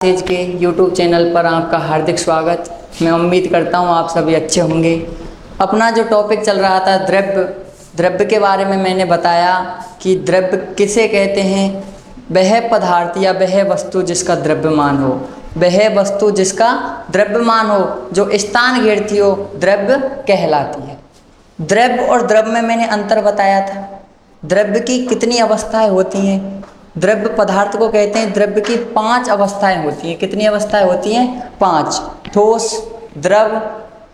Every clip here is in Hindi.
तेज के YouTube चैनल पर आपका हार्दिक स्वागत। मैं उम्मीद करता हूँ आप सभी अच्छे होंगे। अपना जो टॉपिक चल रहा था द्रव्य के बारे में मैंने बताया कि द्रव्य किसे कहते हैं। वह पदार्थ या वह वस्तु जिसका द्रव्यमान हो, वह वस्तु जिसका द्रव्यमान हो, जो स्थान घेरती हो, द्रव्य कहलाती है। द्रव्य और द्रव में मैंने अंतर बताया था। द्रव्य की कितनी अवस्थाएं होती हैं? द्रव्य पदार्थ को कहते हैं। द्रव्य की 5 अवस्थाएं होती हैं। कितनी अवस्थाएं होती हैं? 5। ठोस, द्रव,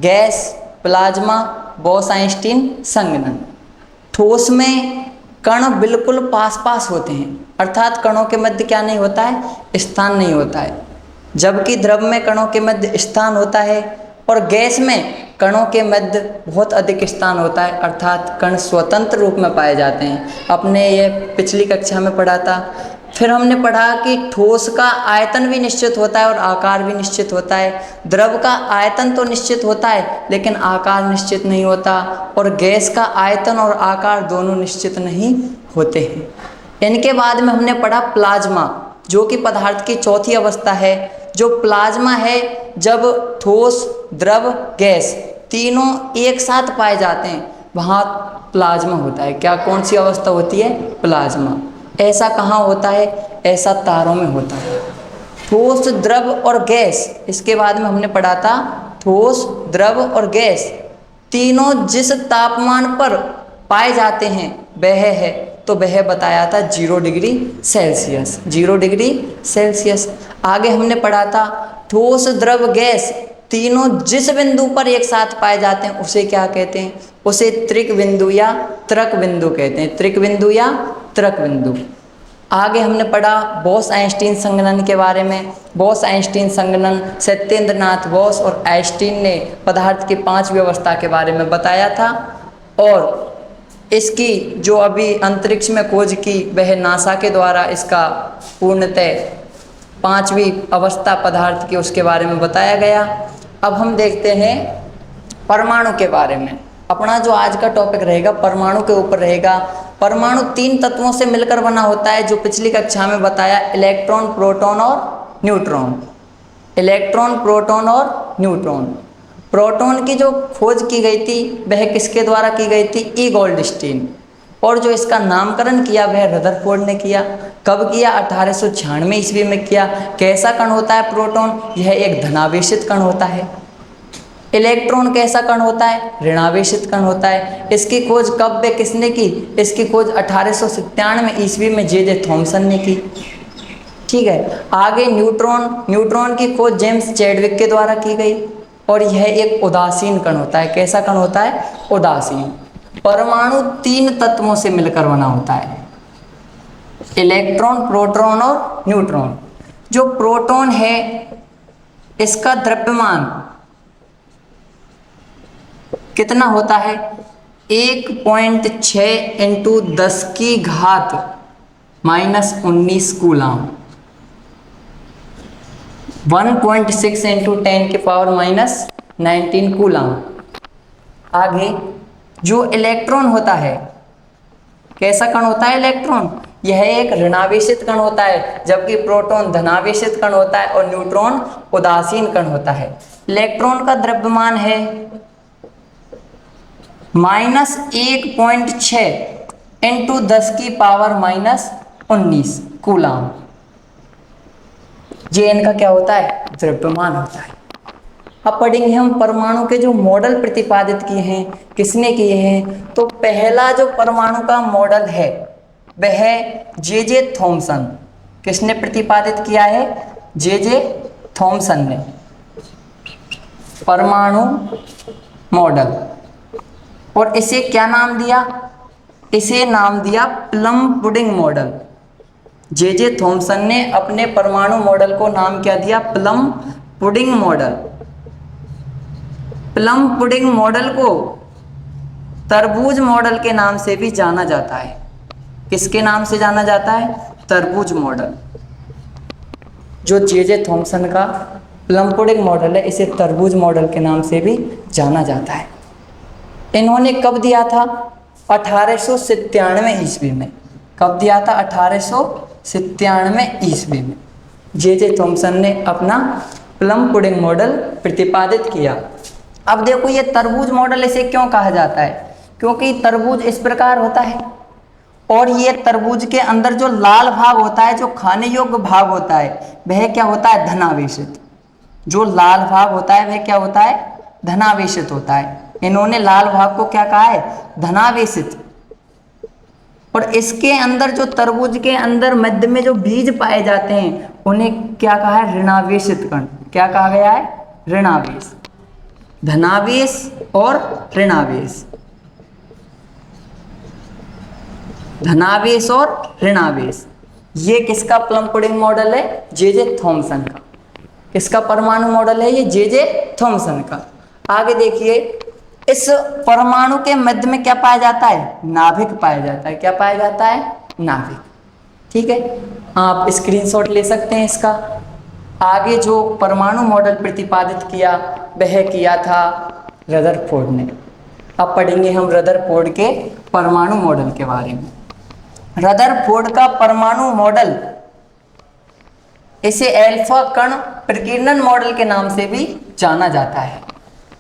गैस, प्लाज्मा, बोस-आइंस्टीन, संघनन। ठोस में कण बिल्कुल पास पास होते हैं, अर्थात कणों के मध्य क्या नहीं होता है? स्थान नहीं होता है। जबकि द्रव में कणों के मध्य स्थान होता है और गैस में कणों के मध्य बहुत अधिक स्थान होता है, अर्थात कण स्वतंत्र रूप में पाए जाते हैं। अपने ये पिछली कक्षा में पढ़ा था। फिर हमने पढ़ा कि ठोस का आयतन भी निश्चित होता है और आकार भी निश्चित होता है। द्रव का आयतन तो निश्चित होता है लेकिन आकार निश्चित नहीं होता, और गैस का आयतन और आकार दोनों निश्चित नहीं होते हैं। इनके बाद में हमने पढ़ा प्लाज्मा, जो कि पदार्थ की चौथी अवस्था है। जो प्लाज्मा है, जब ठोस, द्रव, गैस तीनों एक साथ पाए जाते हैं वहाँ प्लाज्मा होता है। क्या, कौन सी अवस्था होती है? प्लाज्मा। ऐसा कहाँ होता है? ऐसा तारों में होता है। ठोस, द्रव और गैस, इसके बाद में हमने पढ़ा था ठोस, द्रव और गैस तीनों जिस तापमान पर पाए जाते हैं वह है, तो वह बताया था 0 डिग्री सेल्सियस। 0 degree Celsius. आगे हमने पढ़ा था ठोस, द्रव, गैस तीनों जिस बिंदु पर एक साथ पाए जाते हैं उसे क्या कहते हैं? उसे त्रिक बिंदु या त्रक बिंदु कहते हैं। त्रिक बिंदु या त्रक बिंदु। आगे हमने पढ़ा बोस-आइंस्टीन संघनन के बारे में। बोस-आइंस्टीन संघनन सत्येंद्रनाथ बोस और आइंस्टीन ने पदार्थ की 5वीं अवस्था के बारे में बताया था, और इसकी जो अभी अंतरिक्ष में खोज की वह नासा के द्वारा इसका पूर्णतः 5वीं अवस्था पदार्थ की उसके बारे में बताया गया। अब हम देखते हैं परमाणु के बारे में। अपना जो आज का टॉपिक रहेगा परमाणु के ऊपर रहेगा। परमाणु 3 तत्वों से मिलकर बना होता है, जो पिछली कक्षा में बताया, इलेक्ट्रॉन, प्रोटॉन और न्यूट्रॉन। इलेक्ट्रॉन, प्रोटॉन और न्यूट्रॉन। प्रोटॉन की जो खोज की गई थी वह किसके द्वारा की गई थी? ई. गोल्डस्टीन। और जो इसका नामकरण किया वह रदरफोर्ड ने किया। कब किया? 1896 ईस्वी में किया। कैसा कण होता है प्रोटॉन? यह एक धनावेशित कण होता है। इलेक्ट्रॉन कैसा कण होता है? ऋणावेशित कण होता है। इसकी खोज कब व किसने की? इसकी खोज 1897 ईस्वी में जे थॉमसन ने की। ठीक है। आगे न्यूट्रॉन। न्यूट्रॉन की खोज जेम्स चैडविक के द्वारा की गई, और यह एक उदासीन कण होता है। कैसा कण होता है? उदासीन। परमाणु 3 तत्वों से मिलकर बना होता है, इलेक्ट्रॉन, प्रोटॉन और न्यूट्रॉन। जो प्रोटॉन है इसका द्रव्यमान कितना होता है? 1.6 × 10⁻⁻19 कूलाम। 1.6 × 10⁻⁻19 कूलाम। आगे जो इलेक्ट्रॉन होता है, कैसा कण होता है इलेक्ट्रॉन? यह एक ऋणावेशित कण होता है, जबकि प्रोटॉन धनावेशित कण होता है और न्यूट्रॉन उदासीन कण होता है। इलेक्ट्रॉन का द्रव्यमान है -1.6 × 10⁻⁻19 कूलाम। ये इनका क्या होता है? द्रव्यमान होता है। अब पढ़ेंगे हम परमाणु के जो मॉडल प्रतिपादित किए हैं, किसने किए हैं। तो पहला जो परमाणु का मॉडल है वह जे थॉमसन। किसने प्रतिपादित किया है? जे थॉमसन ने। परमाणु मॉडल, और इसे क्या नाम दिया? इसे नाम दिया plum pudding model. J Thomson ने अपने परमाणु मॉडल को नाम क्या दिया? Plum pudding model. Plum pudding model को तरबूज मॉडल के नाम से भी जाना जाता है। किसके नाम से जाना जाता है? तरबूज मॉडल। जो जे थॉमसन का प्लम पुडिंग मॉडल है इसे तरबूज मॉडल के नाम से भी जाना जाता है। इन्होंने कब दिया था? 1897 ईस्वी में। कब दिया था? 1897 ईस्वी में। जे थॉमसन ने अपना प्लम पुडिंग मॉडल प्रतिपादित किया। अब देखो ये तरबूज मॉडल इसे क्यों कहा जाता है, क्योंकि तरबूज इस प्रकार होता है और ये तरबूज के अंदर जो लाल भाग होता है, जो खाने योग्य भाग होता है, वह क्या होता है, धनावेशित। जो लाल भाग होता है वह क्या होता है, धनावेशित होता है। इन्होंने लाल भाग को क्या कहा है, धनावेशित। और इसके अंदर जो तरबूज के अंदर मध्य में जो बीज पाए जाते हैं उन्हें क्या कहा है, ऋणावेशित कण। क्या कहा गया है, ऋणावेश। धनावेश और ऋणावेश, धनावेश और ऋणावेश। ये किसका प्लम पुडिंग मॉडल है, जे थॉमसन का। किसका परमाणु मॉडल है ये, जे थॉमसन का। आगे देखिए, इस परमाणु के मध्य में क्या पाया जाता है, नाभिक पाया जाता है। क्या पाया जाता है, नाभिक। ठीक है, आप स्क्रीनशॉट ले सकते हैं इसका। आगे जो परमाणु मॉडल प्रतिपादित किया वह किया था रदरफोर्ड ने। अब पढ़ेंगे हम रदरफोर्ड के परमाणु मॉडल के बारे में। रदरफोर्ड का परमाणु मॉडल, इसे एल्फा कण प्रकीर्णन मॉडल के नाम से भी जाना जाता है।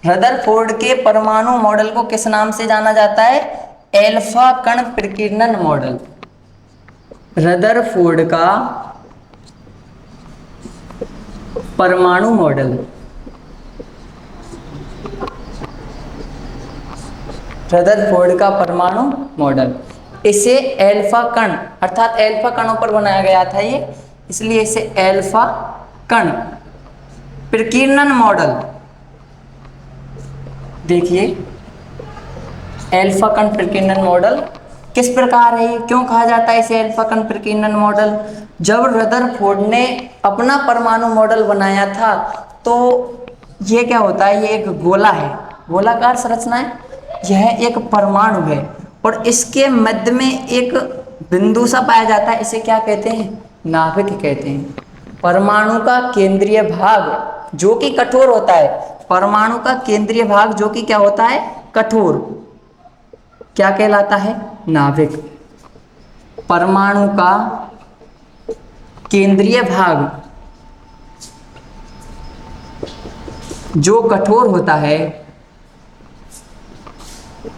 रदरफोर्ड के परमाणु मॉडल को किस नाम से जाना जाता है, एल्फा कण प्रकीर्णन मॉडल। रदरफोर्ड का परमाणु मॉडल, रदरफोर्ड का परमाणु मॉडल, इसे एल्फा कण अर्थात एल्फा कणों पर बनाया गया था ये, इसलिए इसे एल्फा कण प्रकीर्णन मॉडल। देखिए, एल्फा कण प्रकीर्णन मॉडल किस प्रकार है, क्यों कहा जाता है इसे एल्फा कण प्रकीर्णन मॉडल। जब रदरफोर्ड ने अपना परमाणु मॉडल बनाया था तो ये क्या होता है, ये एक गोला है, गोलाकार संरचना है। यह एक परमाणु है और इसके मध्य में एक बिंदु सा पाया जाता है, इसे क्या कहते हैं, नाभिक कहते हैं। परमाणु का केंद्रीय भाग जो कि कठोर होता है, परमाणु का केंद्रीय भाग जो कि क्या होता है, कठोर, क्या कहलाता है, नाभिक। परमाणु का केंद्रीय भाग जो कठोर होता है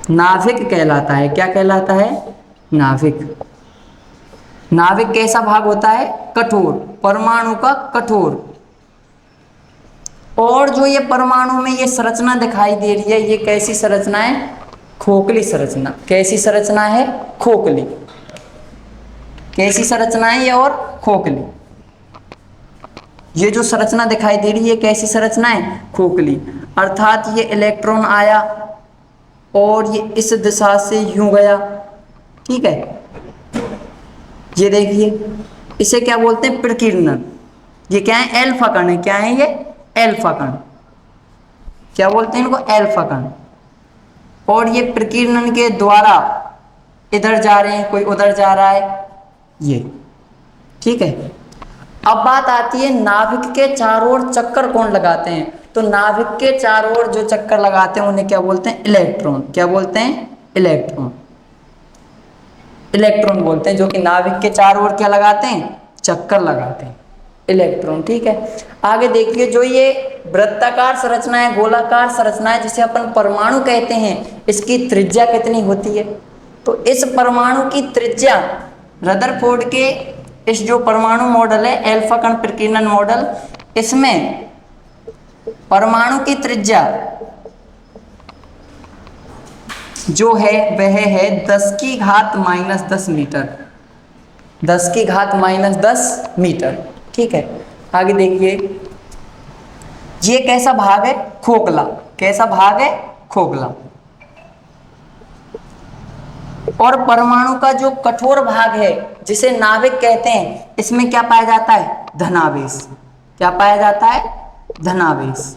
नाभिक कहलाता है। क्या कहलाता है, नाभिक। नाभिक कैसा भाग होता है, कठोर, परमाणु का कठोर। और जो ये परमाणु में ये संरचना दिखाई दे रही है, ये कैसी संरचना है, खोखली संरचना। कैसी संरचना है, खोखली। कैसी संरचना है ये, और खोखली। ये जो संरचना दिखाई दे रही है कैसी संरचना है, खोखली। अर्थात ये इलेक्ट्रॉन आया और ये इस दिशा से यूं गया, ठीक है। ये देखिए, इसे क्या बोलते हैं, प्रकीर्णन। ये क्या है, एल्फा कण है। क्या है ये, एल्फा कण। क्या बोलते हैं इनको, एल्फा कण। और ये प्रकीर्णन के द्वारा इधर जा रहे हैं, कोई उधर जा रहा है, ये, ठीक है। अब बात आती है नाभिक के चारों ओर चक्कर कौन लगाते हैं, तो नाभिक के चारों ओर जो चक्कर लगाते हैं उन्हें क्या बोलते हैं, इलेक्ट्रॉन। क्या बोलते हैं, इलेक्ट्रॉन। इलेक्ट्रॉन बोलते हैं, जो कि नाभिक के चारों ओर क्या लगाते हैं, चक्कर लगाते हैं, इलेक्ट्रॉन, ठीक है। आगे देखिए, जो ये वृत्ताकार संरचना है, गोलाकार संरचना है, जिसे अपन परमाणु कहते हैं, इसकी त्रिज्या कितनी होती है, तो इस परमाणु की त्रिज्या रदरफोर्ड के इस जो परमाणु मॉडल है, एल्फा कण प्रकीर्णन मॉडल, इसमें परमाणु की त्रिज्या जो है वह है 10⁻⁻10 मीटर। 10⁻⁻10 मीटर, ठीक है। आगे देखिए, ये कैसा भाग है, खोखला। कैसा भाग है, खोखला। और परमाणु का जो कठोर भाग है जिसे नाभिक कहते हैं, इसमें क्या पाया जाता है, धनावेश। क्या पाया जाता है, धनावेश।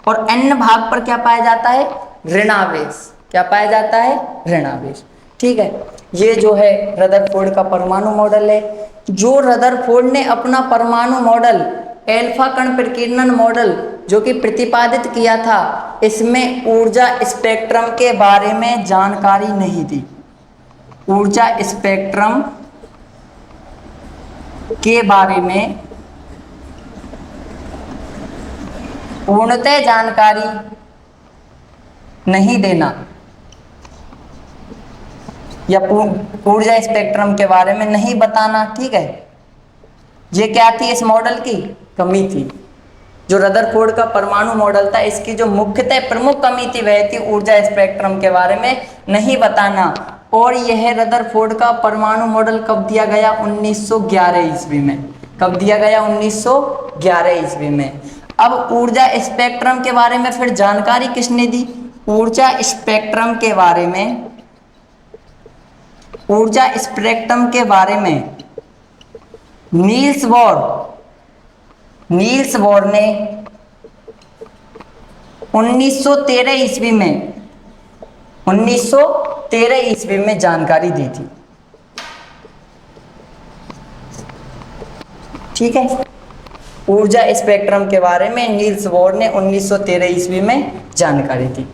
और अन्य भाग पर क्या पाया जाता है, ऋणावेश। क्या पाया जाता है, ऋणावेश, ठीक है। ये जो है रदरफोर्ड का परमाणु मॉडल है। जो रदरफोर्ड ने अपना परमाणु मॉडल एल्फा कण प्रकीर्णन मॉडल जो कि प्रतिपादित किया था, इसमें ऊर्जा स्पेक्ट्रम के बारे में जानकारी नहीं दी। ऊर्जा स्पेक्ट्रम के बारे में पूर्णतः जानकारी नहीं देना या ऊर्जा स्पेक्ट्रम के बारे में नहीं बताना, ठीक है। ये क्या थी इस मॉडल की कमी थी। जो रदरफोर्ड का परमाणु मॉडल था, इसकी जो मुख्यतः प्रमुख कमी थी वह थी ऊर्जा स्पेक्ट्रम के बारे में नहीं बताना। और यह रदरफोर्ड का परमाणु मॉडल कब दिया गया? 1911 ईस्वी में। कब दिया गया? 1911 ईस्वी में। अब ऊर्जा स्पेक्ट्रम के बारे में फिर जानकारी किसने दी? ऊर्जा स्पेक्ट्रम के बारे में, ऊर्जा स्पेक्ट्रम के बारे में नील्स बोर ने 1913 ईस्वी में 1913 ईस्वी में जानकारी दी थी, ठीक है। ऊर्जा स्पेक्ट्रम के बारे में नील्स बोर ने 1913 ईस्वी में जानकारी दी,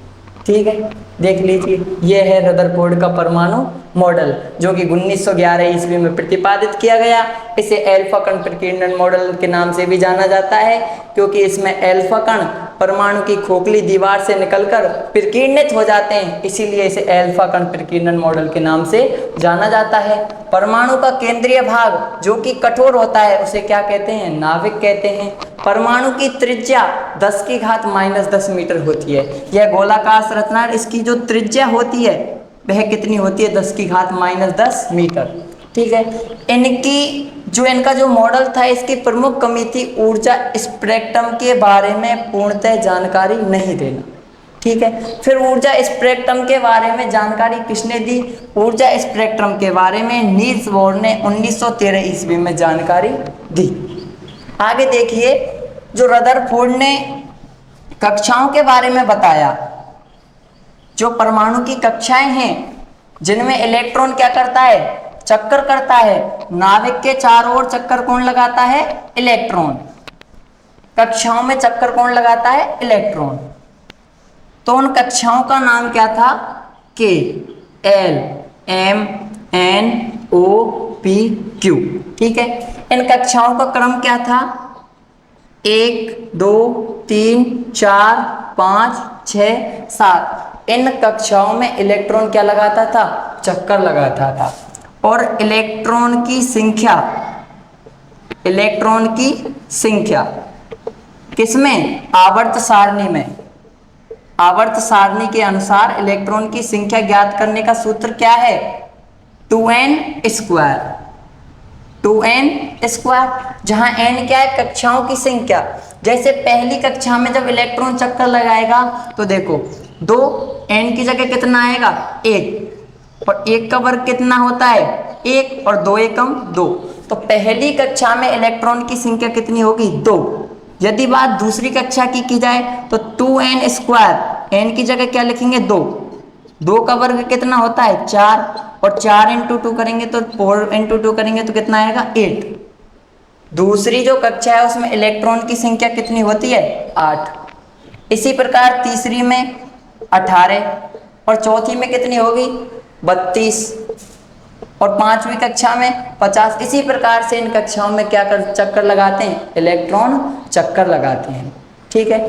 ठीक है। देख लीजिए, यह है रदरफोर्ड का परमाणु मॉडल जो कि 1911 ईस्वी में प्रतिपादित किया गया। इसे एल्फा कण प्रकीर्णन मॉडल के नाम से भी जाना जाता है, क्योंकि इसमें एल्फा कण परमाणु की खोखली दीवार से निकलकर प्रकीर्णित हो जाते हैं, इसीलिए इसे एल्फा कण प्रकीर्णन मॉडल के नाम से जाना जाता है। परमाणु का केंद्रीय भाग जो कि कठोर होता है उसे क्या कहते हैं? नाभिक कहते हैं। परमाणु की त्रिज्या 10⁻⁻10 मीटर होती है। यह गोलाकार संरचना, इसकी जो त्रिज्या होती है वह कितनी होती है? 10⁻10 मीटर, ठीक है। इनका जो मॉडल था, इसकी प्रमुख कमी थी ऊर्जा स्पेक्ट्रम के बारे में पूर्णतः जानकारी नहीं देना, ठीक है। फिर ऊर्जा स्पेक्ट्रम के बारे में जानकारी किसने दी? ऊर्जा स्पेक्ट्रम के बारे में नील्स बोर ने 1913 ईस्वी में जानकारी दी। आगे देखिए, जो रदरफोर्ड ने कक्षाओं के बारे में बताया, जो परमाणु की कक्षाएं हैं जिनमें इलेक्ट्रॉन क्या करता है? चक्कर करता है। नाभिक के चारों ओर चक्कर कौन लगाता है? इलेक्ट्रॉन। कक्षाओं में चक्कर कौन लगाता है? इलेक्ट्रॉन। तो उन कक्षाओं का नाम क्या था? K, L, M, N, O, P, Q, ठीक है। इन कक्षाओं का क्रम क्या था? 1 2 3 4 5 6 7। इन कक्षाओं में इलेक्ट्रॉन क्या लगाता था? चक्कर लगाता था। और इलेक्ट्रॉन की संख्या किसमें? आवर्त सारणी में। आवर्त सारणी के अनुसार इलेक्ट्रॉन की संख्या ज्ञात करने का सूत्र क्या है? 2n square. 2n स्क्वायर, जहां n क्या है? कक्षाओं की संख्या। जैसे पहली कक्षा में जब इलेक्ट्रॉन चक्कर लगाएगा तो देखो 2, n की जगह कितना आएगा? 1, और 1 का वर्ग कितना होता है? 1, और 2 एकम 2। तो पहली कक्षा में इलेक्ट्रॉन की संख्या कितनी होगी? 2। यदि बात दूसरी कक्षा की जाए तो 2n स्क्वायर, n की जगह क्या लिखेंगे? 2। 2 का वर्ग कितना होता है? 4, और 4 × 2 करेंगे तो 4 × 2 करेंगे तो कितना आएगा? 8। दूसरी जो कक्षा है उसमें इलेक्ट्रॉन की संख्या कितनी होती है? 8। इसी प्रकार तीसरी में 18, और चौथी में कितनी होगी? 32, और 5वीं कक्षा में 50। इसी प्रकार से इन कक्षाओं में क्या चक्कर लगाते हैं? इलेक्ट्रॉन चक्कर लगाते हैं, ठीक है।